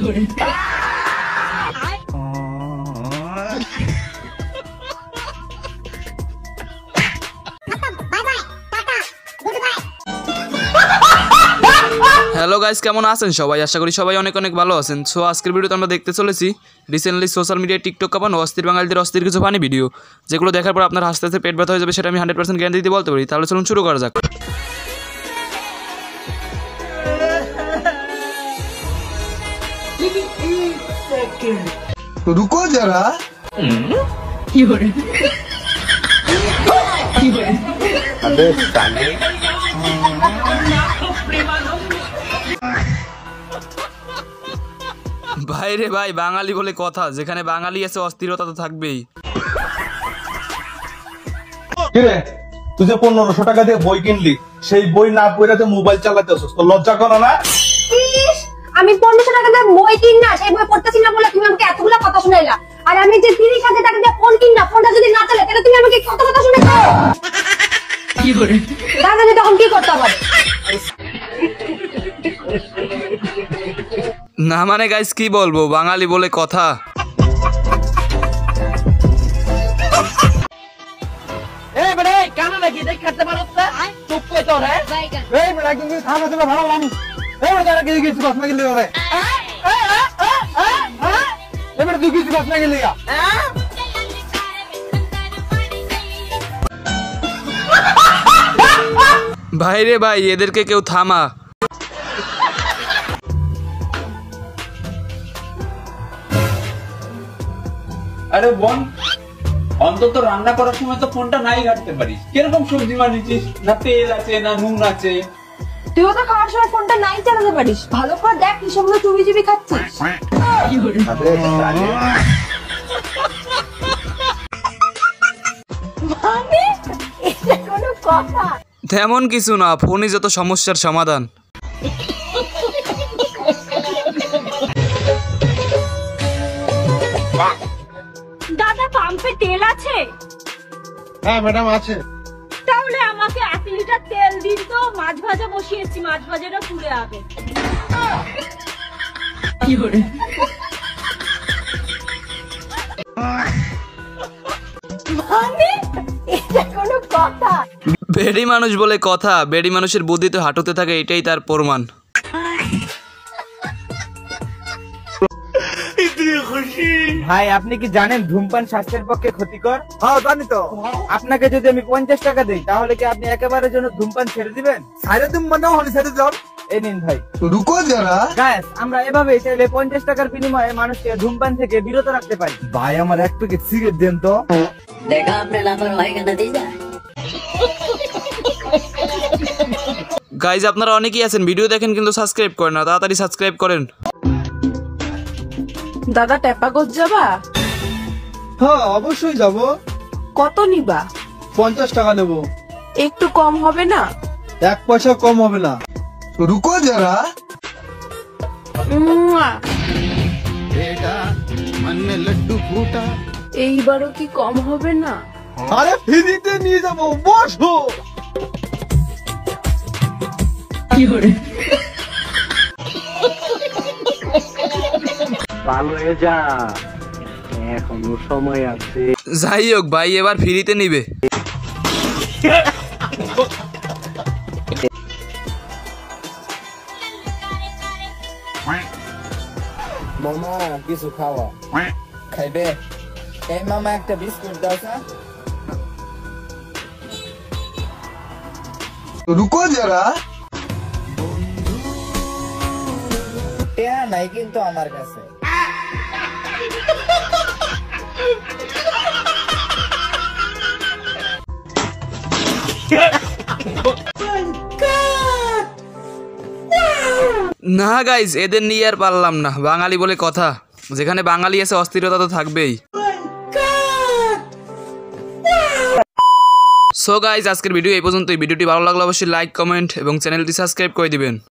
Hello guys, কেমন আছেন সবাই? আশা করি সবাই অনেক অনেক ভালো আছেন। সো আজকের ভিডিওতে আমরা দেখতে চলেছি রিসেন্টলি সোশ্যাল মিডিয়ায় টিকটক কাঁপানো অস্থির বাঙালিদের অস্থির কিছু ফানি ভিডিও, যেগুলো দেখার পর আপনার হাসতে হাসতে পেট ব্যথা হয়ে যাবে, সেটা আমি 100% গ্যারান্টি দিতে বলতে পারি। তাহলে চলুন শুরু করা যাক। रुको जरा ভাই রে ভাই, বাঙালি বলে কথা, যেখানে বাঙালি আছে অস্থিরতা তো থাকবেই। কিরে তুই যে 1500 টাকা দিয়ে বই কিনলি, সেই বই না পড়ে মোবাইল চালাতে আসছিস, তো লজ্জা করো না? আমি 1500 টাকা দিয়ে বই কিন না, সেই বই পড়তেছি না বলে তুমি আমাকে এতগুলো কথা শুনাইলা। আর আমি যে 30,000 টাকা দিয়ে ফোন কিন না, ফোনটা যদি না চলে তাহলে তুমি আমাকে কত কথা শুনাইছো? কি করে দাদা যে তখন কি করতে পারে না মানে গাইস কি বলবো, বাঙালি বলে কথা। এই বড়ে কেন নাকি দেখ করতে পারছ না? চুপ কই তো রে। এই বড়া কি থামা তুমি ভালো লাগি। এই বড়া কি কিছু বাস না গেলি রে। এই বড়া তুই কিছু বাস না গেলি গা। ভাই রে ভাই, এদেরকে কেউ থামা। আরে বোন, অন্তত রান্না করার সময় তো ফোনটা নাই ঘাটতে পারিস। কিরকম সবজি বানিয়েছিস? না তেল আছে না নুন আছে। তুইও তো খাওয়ার সময় ফোনটা নাই চালাতে পারিস। ভালো করে দেখ কি সবগুলো চুবি চুবি খাচ্ছিস। মানে এটা কোনো কথা? তেমন কিছু না, ফোনই যত সমস্যার সমাধান। দাদা পাম্পে তেল আছে? হ্যাঁ ম্যাডাম আছে। তাহলে আমাকে 1 লিটার তেল দিন তো, মাছ ভাজা বসিয়েছি, মাছ ভাজাটা পুড়ে যাবে। কি করে মানে এটা কোনো কথা? বেড়ি মানুষ বলে কথা, বেড়ি মানুষের বুদ্ধি তো হাঁটুতে থাকে, এটাই তার প্রমাণ। ভাই আপনি কি জানেন ধূমপান স্বাস্থ্যের পক্ষে ক্ষতিকর? হ্যাঁ জানি তো। আপনাকে যদি আমি 50 টাকা দেই তাহলে কি আপনি একেবারের জন্য ধূমপান ছেড়ে দিবেন? সাইরে তুমি মনে হলি ছেড়ে যাও। এই নিন ভাই। রুকো জরা। গাইস, আমরা এভাবে চাইলে 50 টাকার বিনিময়ে মানুষকে ধূমপান থেকে বিরত রাখতে পারি। ভাই আমার এক প্যাকেট সিগারেট দেন তো। देखा आपने लापरवाही का नतीजा। গাইজ আপনারা অনেকেই আছেন ভিডিও দেখেন কিন্তু সাবস্ক্রাইব করেন না, তাড়াতাড়ি সাবস্ক্রাইব করেন। দাদা টেপাগোজ যাবা? হ্যাঁ অবশ্যই যাব। কত নিবা? 50 টাকা নেব। একটু কম হবে না? 1 পয়সা কম হবে না। রুকো জরা। এইবারও কি কম হবে না? আরে ফ্রিতে নিয়ে যাব, বসো। কি করে ভালো হয়ে যা, এখনো সময় আছে। যাই হোক ভাই, এবার ফ্রিতে নিবে। মামা কিছু খাওয়া খাইবে? এই মামা একটা বিস্কুট দাও না। রুকো জরা। টেয়া নাই কিন্তু আমার কাছে। না গাইজ, এদের নিয়ে আর পারলাম না, বাঙালি বলে কথা, যেখানে বাঙালি আছে অস্থিরতা তো থাকবেই। সো গাইজ, আজকের ভিডিও এই পর্যন্তই। ভিডিওটি ভালো লাগলে অবশ্যই লাইক, কমেন্ট এবং চ্যানেলটি সাবস্ক্রাইব করে দিবেন।